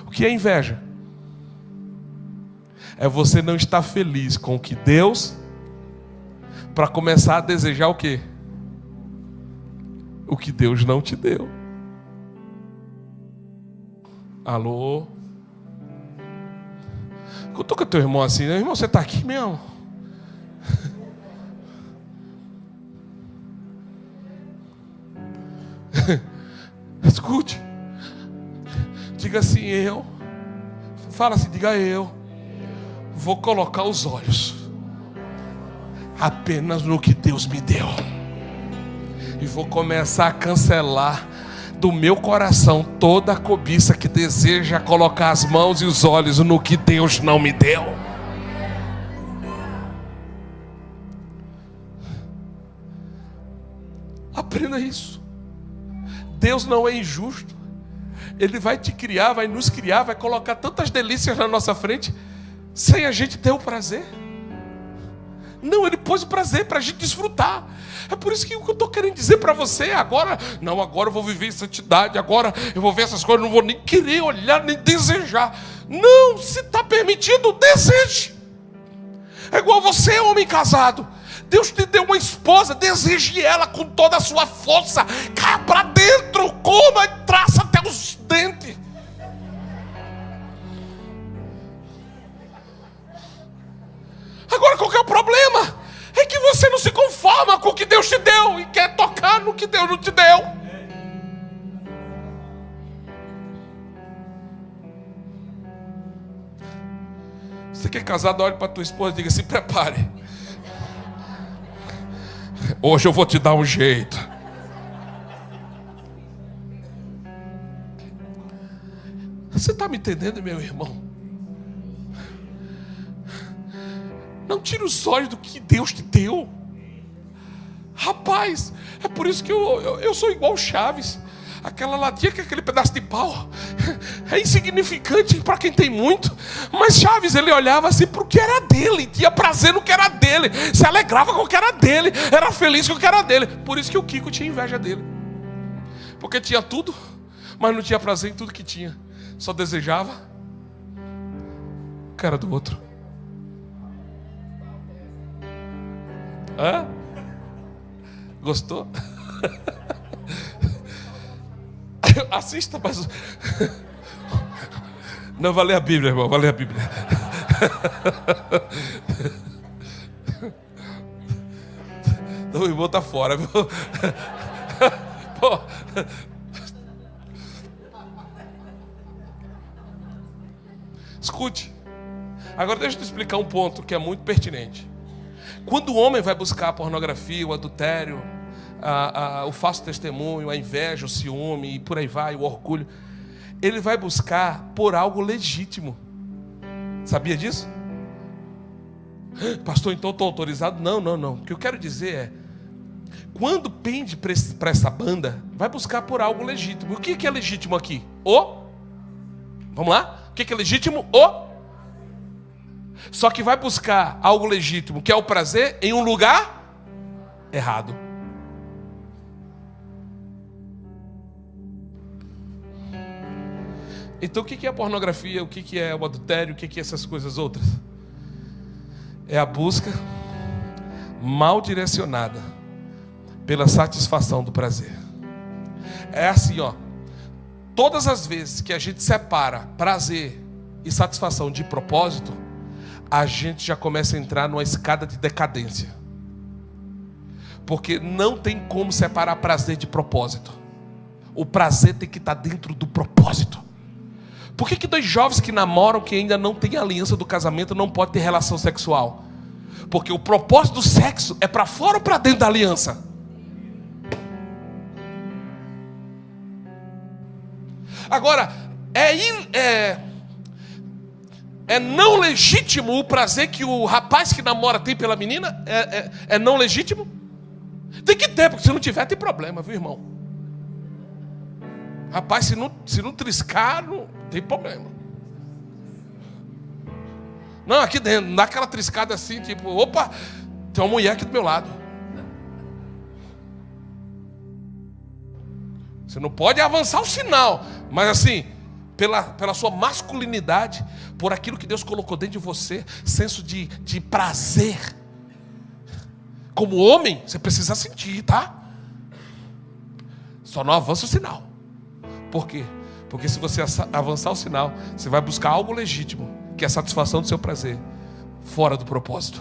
O que é inveja? É você não estar feliz com o que Deus, para começar a desejar o quê? O que Deus não te deu. Alô? Cutuca teu irmão assim, né? Irmão, você está aqui mesmo? Escute. Diga assim, fala assim, diga eu vou colocar os olhos apenas no que Deus me deu. E vou começar a cancelar do meu coração toda a cobiça que deseja colocar as mãos e os olhos no que Deus não me deu. Aprenda isso. Deus não é injusto. Ele vai te criar, vai nos criar, vai colocar tantas delícias na nossa frente. sem a gente ter o prazer. Não, ele pôs o prazer para a gente desfrutar. É por isso que o que eu estou querendo dizer para você agora, não, agora eu vou viver em santidade, agora eu vou ver essas coisas, não vou nem querer olhar, nem desejar. Não, se está permitido, deseje. É igual você, homem casado. Deus te deu uma esposa, deseje ela com toda a sua força. Caia para dentro, coma e traça até os dentes. Agora qual que é o problema? É que você não se conforma com o que Deus te deu e quer tocar no que Deus não te deu. Você que é casado, olhe para tua esposa e diga: se prepare. Hoje eu vou te dar um jeito. Você está me entendendo, meu irmão? Não tire os olhos do que Deus te deu. Rapaz, é por isso que eu sou igual Chaves. Aquela latinha, que aquele pedaço de pau é insignificante para quem tem muito. Mas Chaves, ele olhava assim para o que era dele, tinha prazer no que era dele, se alegrava com o que era dele, era feliz com o que era dele. Por isso que o Kiko tinha inveja dele, porque tinha tudo, mas não tinha prazer em tudo que tinha, só desejava o que era do outro. Hã? Gostou? Assista, mas não, vai ler a Bíblia, irmão, vai ler a Bíblia. Então, o irmão tá fora, viu? Pô. Escute. Agora deixa eu te explicar um ponto que é muito pertinente. Quando o homem vai buscar a pornografia, o adultério, o falso testemunho, a inveja, o ciúme e por aí vai, o orgulho, ele vai buscar por algo legítimo. Sabia disso? Pastor, então estou autorizado? Não. O que eu quero dizer é, quando pende para essa banda, vai buscar por algo legítimo. O que é legítimo aqui? Vamos lá? O que é legítimo? Só que vai buscar algo legítimo, que é o prazer, em um lugar errado. Então o que é a pornografia? O que é o adultério? O que é essas coisas outras? É a busca mal direcionada pela satisfação do prazer. É assim, ó. Todas as vezes que a gente separa prazer e satisfação de propósito, a gente já começa a entrar numa escada de decadência. Porque não tem como separar prazer de propósito. O prazer tem que estar dentro do propósito. Por que dois jovens que namoram, que ainda não têm aliança do casamento, não podem ter relação sexual? Porque o propósito do sexo é para fora ou para dentro da aliança? Agora, é não legítimo o prazer que o rapaz que namora tem pela menina? É não legítimo? Tem que ter, porque se não tiver tem problema, viu, irmão? Rapaz, se não triscar, não tem problema. Não, aqui dentro, não dá aquela triscada assim, tipo, opa, tem uma mulher aqui do meu lado. Você não pode avançar o sinal, mas assim, pela sua masculinidade, por aquilo que Deus colocou dentro de você, senso de prazer. Como homem, você precisa sentir, tá? Só não avança o sinal. Por quê? Porque se você avançar o sinal, você vai buscar algo legítimo, que é a satisfação do seu prazer, fora do propósito.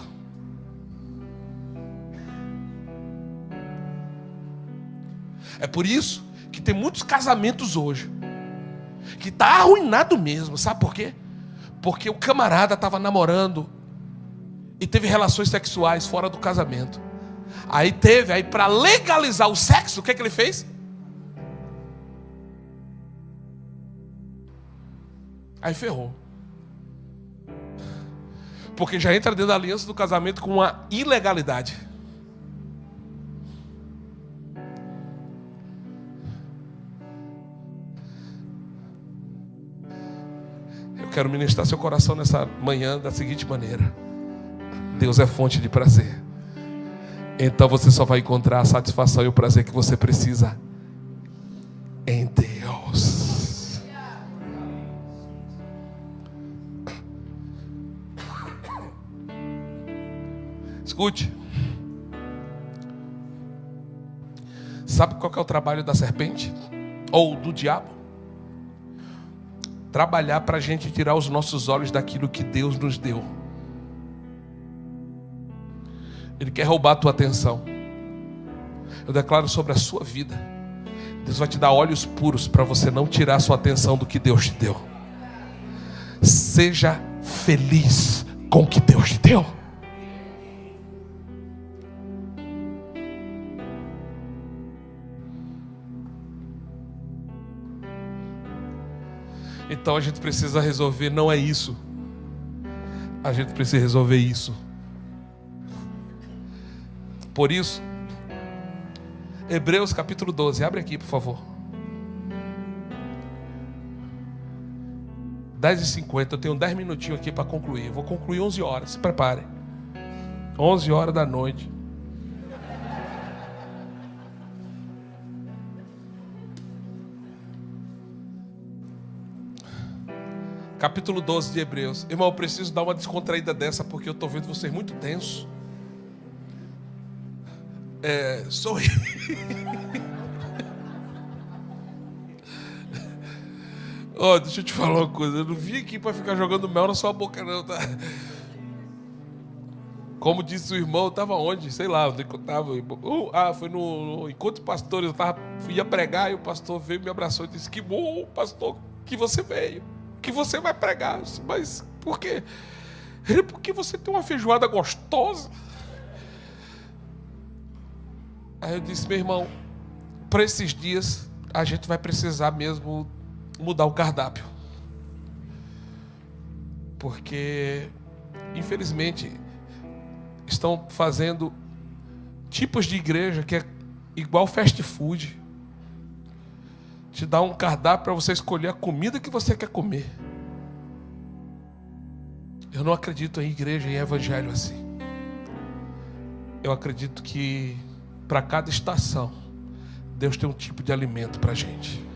É por isso que tem muitos casamentos hoje que está arruinado mesmo. Sabe por quê? Porque o camarada estava namorando e teve relações sexuais fora do casamento. Aí para legalizar o sexo, o que ele fez? Aí ferrou. Porque já entra dentro da aliança do casamento com uma ilegalidade. quero ministrar seu coração nessa manhã da seguinte maneira: Deus é fonte de prazer. Então você só vai encontrar a satisfação e o prazer que você precisa em Deus. Escute. Sabe qual que é o trabalho da serpente? Ou do diabo? Trabalhar para a gente tirar os nossos olhos daquilo que Deus nos deu. Ele quer roubar a tua atenção. Eu declaro sobre a sua vida: Deus vai te dar olhos puros para você não tirar a sua atenção do que Deus te deu. Seja feliz com o que Deus te deu. Então a gente precisa resolver, não é isso. A gente precisa resolver isso. Por isso, Hebreus capítulo 12, abre aqui por favor. 10h50, eu tenho 10 minutinhos aqui para concluir. Eu vou concluir 11 horas, se prepare. 11 horas da noite. Capítulo 12 de Hebreus. Irmão, eu preciso dar uma descontraída dessa, porque eu estou vendo vocês muito tensos. Sorri. Deixa eu te falar uma coisa. Eu não vim aqui para ficar jogando mel na sua boca não, tá? Como disse o irmão, eu estava onde? Sei lá onde eu estava. Foi no encontro de pastores. Ia pregar e o pastor veio, me abraçou e disse: que bom, pastor, que você veio, que você vai pregar. Disse, mas por quê? Ele: porque você tem uma feijoada gostosa. Aí eu disse: meu irmão, para esses dias a gente vai precisar mesmo mudar o cardápio, porque infelizmente estão fazendo tipos de igreja que é igual fast food. Te dá um cardápio para você escolher a comida que você quer comer. Eu não acredito em igreja e evangelho assim. Eu acredito que para cada estação Deus tem um tipo de alimento para a gente.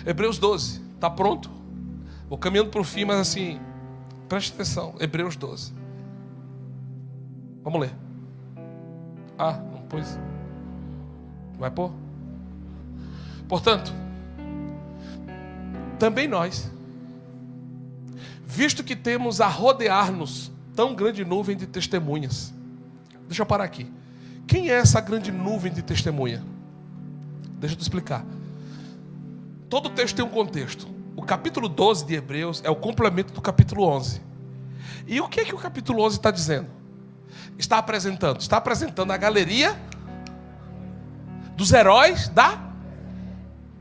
Hebreus 12, está pronto? Vou caminhando para o fim, mas assim, preste atenção. Hebreus 12. Vamos ler. Não pôs? Vai pôr? Portanto, também nós, visto que temos a rodear-nos tão grande nuvem de testemunhas. Deixa eu parar aqui. Quem é essa grande nuvem de testemunha? Deixa eu te explicar. Todo texto tem um contexto. O capítulo 12 de Hebreus é o complemento do capítulo 11. E o que é que o capítulo 11 está dizendo? Está apresentando a galeria dos heróis da...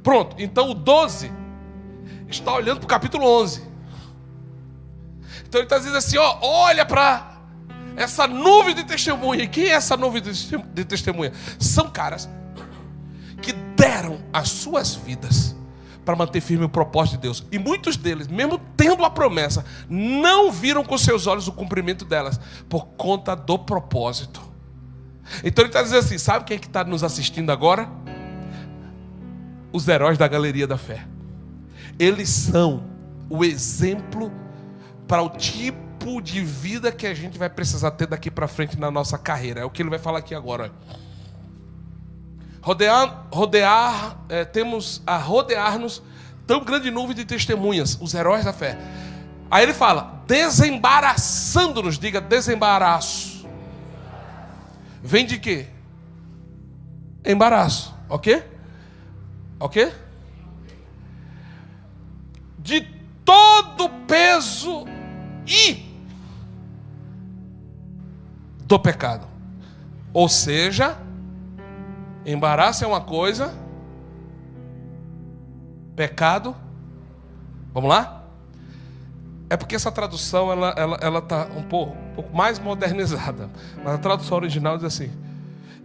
Pronto, então o 12 está olhando para o capítulo 11. Então ele está dizendo assim, olha para essa nuvem de testemunha. E quem é essa nuvem de testemunha? São caras que deram as suas vidas para manter firme o propósito de Deus. E muitos deles, mesmo tendo a promessa, não viram com seus olhos o cumprimento delas, por conta do propósito. Então ele está dizendo assim, sabe quem é que está nos assistindo agora? Os heróis da galeria da fé. Eles são o exemplo para o tipo de vida que a gente vai precisar ter daqui para frente na nossa carreira. É o que ele vai falar aqui agora. Temos a rodear-nos tão grande nuvem de testemunhas, os heróis da fé. Aí ele fala, desembaraçando-nos, diga desembaraço. Vem de quê? Embaraço, ok? Ok? De todo peso e do pecado. Ou seja, embaraço é uma coisa, pecado, vamos lá? É porque essa tradução ela está um pouco mais modernizada, mas a tradução original diz assim: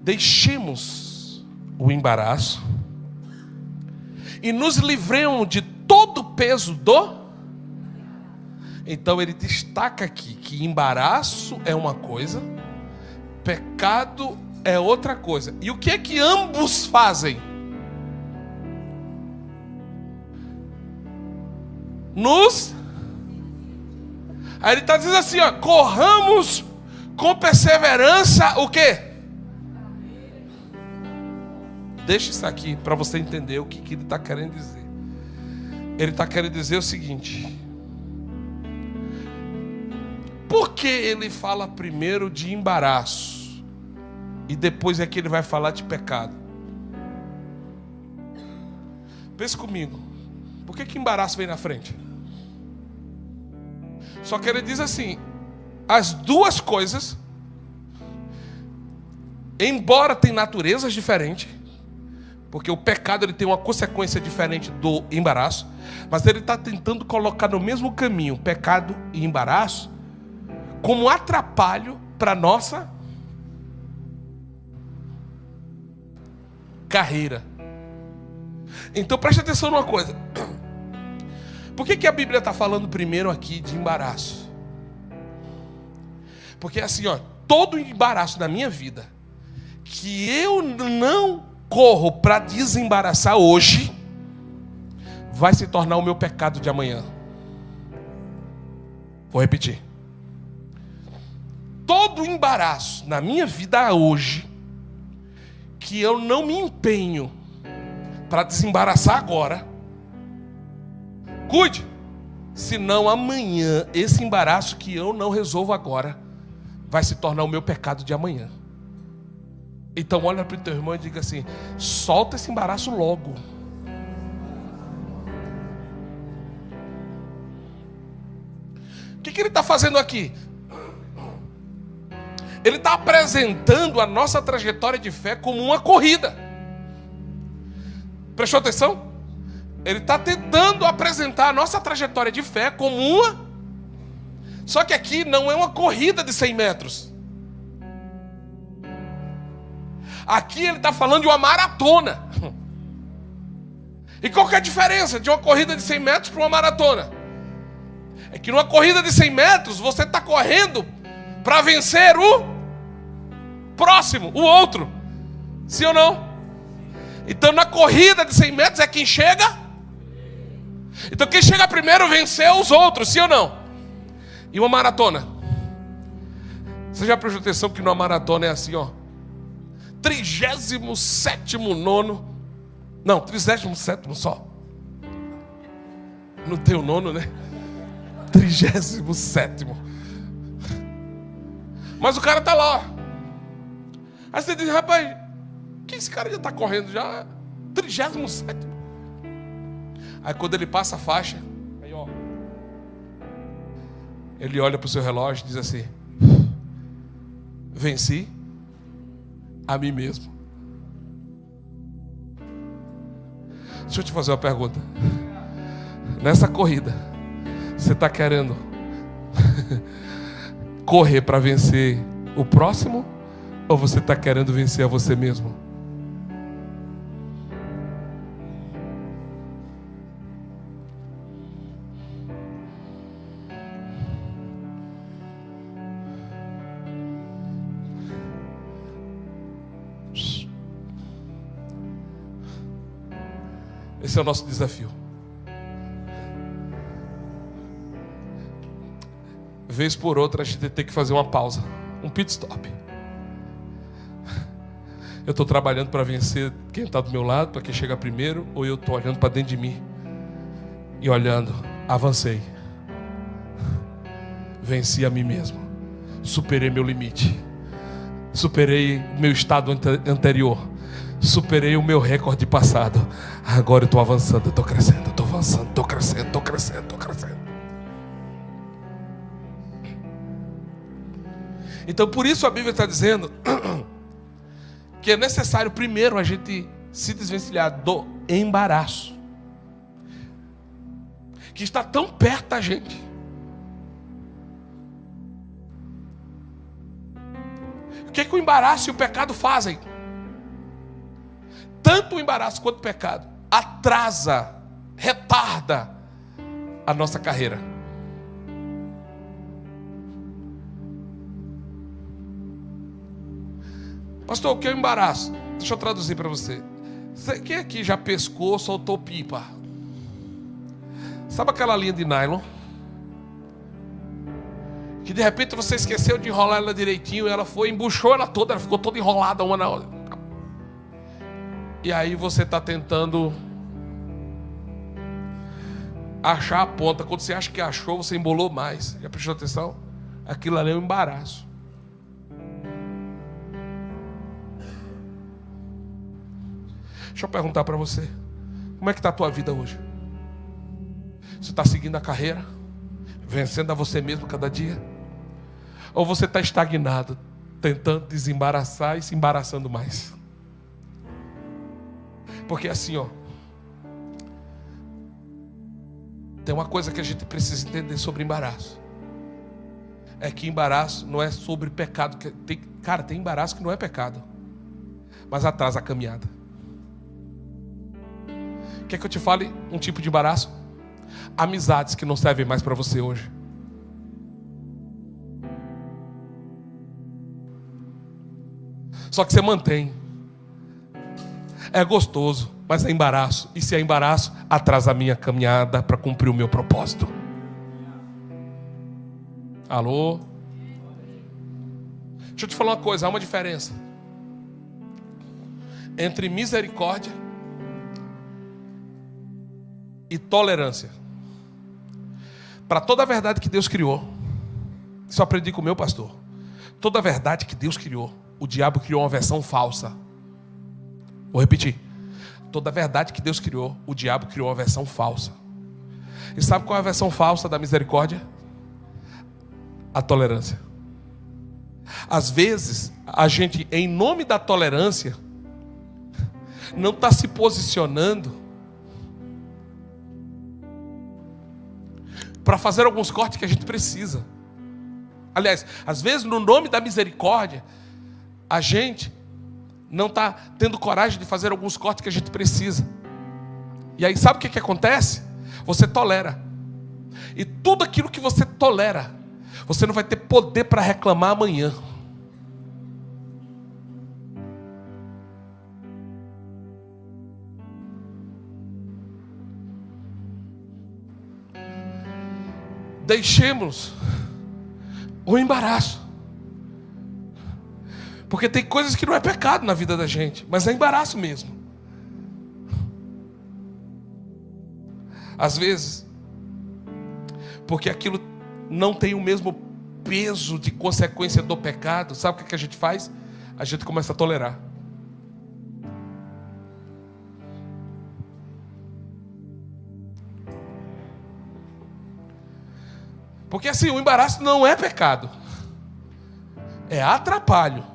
deixemos o embaraço e nos livremos de todo o peso do... Então ele destaca aqui que embaraço é uma coisa, pecado é outra coisa. E o que é que ambos fazem? Aí ele está dizendo assim, ó, corramos com perseverança o quê? Deixa isso aqui para você entender o que ele está querendo dizer. Ele está querendo dizer o seguinte: por que ele fala primeiro de embaraço e depois é que ele vai falar de pecado? Pense comigo. Por que embaraço vem na frente? Só que ele diz assim: as duas coisas, embora tenham naturezas diferentes, porque o pecado ele tem uma consequência diferente do embaraço, mas ele está tentando colocar no mesmo caminho pecado e embaraço como um atrapalho para a nossa carreira. Então preste atenção numa coisa. Por que a Bíblia está falando primeiro aqui de embaraço? Porque assim, ó, todo embaraço na minha vida que eu não corro para desembaraçar hoje, vai se tornar o meu pecado de amanhã. Vou repetir. Todo embaraço na minha vida hoje que eu não me empenho para desembaraçar agora, cuide, senão amanhã esse embaraço que eu não resolvo agora vai se tornar o meu pecado de amanhã. Então olha para o teu irmão e diga assim: solta esse embaraço logo. O que ele está fazendo aqui? Ele está apresentando a nossa trajetória de fé como uma corrida. Prestou atenção? Ele está tentando apresentar a nossa trajetória de fé como uma... Só que aqui não é uma corrida de 100 metros. Aqui ele está falando de uma maratona. E qual que é a diferença de uma corrida de 100 metros para uma maratona? É que numa corrida de 100 metros você está correndo para vencer o próximo, o outro. Sim ou não? Então na corrida de 100 metros é quem chega. Então quem chega primeiro venceu os outros, sim ou não? E uma maratona? Você já prestou atenção que numa maratona é assim, ó, 37º, não, 37º só. Não tem o nono, né? 37º. Mas o cara tá lá, ó. Aí você diz: rapaz, que esse cara já está correndo já? 37º. Aí quando ele passa a faixa, aí ó, ele olha para o seu relógio e diz assim: venci a mim mesmo. Deixa eu te fazer uma pergunta. Nessa corrida, você está querendo correr para vencer o próximo, ou você está querendo vencer a você mesmo? Esse é o nosso desafio. Vez por outra a gente tem que fazer uma pausa, um pit stop. Eu estou trabalhando para vencer quem está do meu lado, para quem chega primeiro, ou eu estou olhando para dentro de mim e olhando, avancei, venci a mim mesmo, superei meu limite, superei o meu estado anterior, superei o meu recorde passado. Agora eu estou avançando, eu estou crescendo, estou avançando, estou crescendo, estou crescendo, estou crescendo. Então por isso a Bíblia está dizendo que é necessário primeiro a gente se desvencilhar do embaraço que está tão perto da gente. O que é que o embaraço e o pecado fazem? Tanto o embaraço quanto o pecado atrasa, retarda a nossa carreira. Pastor, o que é o embaraço? Deixa eu traduzir para você. Quem aqui já pescou, soltou pipa? Sabe aquela linha de nylon? Que de repente você esqueceu de enrolar ela direitinho, e ela foi, embuchou ela toda, ela ficou toda enrolada uma na outra. E aí você está tentando achar a ponta. Quando você acha que achou, você embolou mais. Já prestou atenção? Aquilo ali é um embaraço. Deixa eu perguntar para você. Como é que está a tua vida hoje? Você está seguindo a carreira? Vencendo a você mesmo cada dia? Ou você está estagnado, tentando desembaraçar e se embaraçando mais? Porque assim, ó, tem uma coisa que a gente precisa entender sobre embaraço. É que embaraço não é sobre pecado. Tem embaraço que não é pecado, mas atrasa a caminhada. Quer que eu te fale um tipo de embaraço? Amizades que não servem mais para você hoje. Só que você mantém. É gostoso, mas é embaraço. E se é embaraço, atrasa a minha caminhada para cumprir o meu propósito. Alô? Deixa eu te falar uma coisa, há uma diferença entre misericórdia e tolerância. Para toda a verdade que Deus criou, isso eu aprendi com o meu pastor. Toda a verdade que Deus criou, o diabo criou uma versão falsa. Vou repetir. Toda a verdade que Deus criou, o diabo criou uma versão falsa. E sabe qual é a versão falsa da misericórdia? A tolerância. Às vezes, a gente, em nome da tolerância, não está se posicionando para fazer alguns cortes que a gente precisa. Aliás, às vezes no nome da misericórdia, a gente não está tendo coragem de fazer alguns cortes que a gente precisa. E aí sabe o que acontece? Você tolera. E tudo aquilo que você tolera, você não vai ter poder para reclamar amanhã. Deixemos o embaraço. Porque tem coisas que não é pecado na vida da gente, mas é embaraço mesmo. Às vezes, porque aquilo não tem o mesmo peso de consequência do pecado, sabe o que a gente faz? A gente começa a tolerar. Porque assim, o embaraço não é pecado, é atrapalho.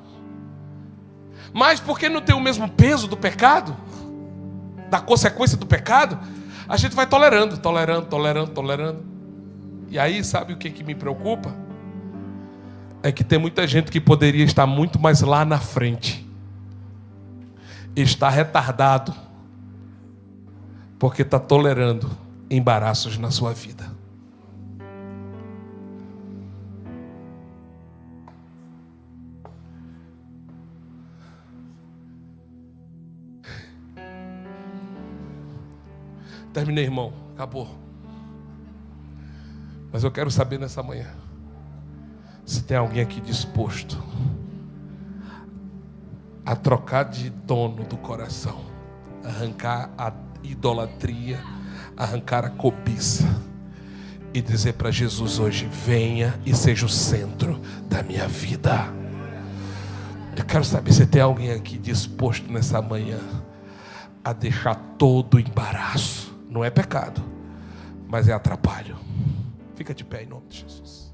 Mas porque não tem o mesmo peso do pecado, da consequência do pecado, a gente vai tolerando. E aí, sabe o que me preocupa? É que tem muita gente que poderia estar muito mais lá na frente, está retardado, porque está tolerando embaraços na sua vida. Terminei, irmão. Acabou. Mas eu quero saber nessa manhã se tem alguém aqui disposto a trocar de dono do coração, arrancar a idolatria, arrancar a cobiça e dizer para Jesus hoje: venha e seja o centro da minha vida. Eu quero saber se tem alguém aqui disposto nessa manhã a deixar todo o embaraço. Não é pecado, mas é atrapalho. Fica de pé em nome de Jesus.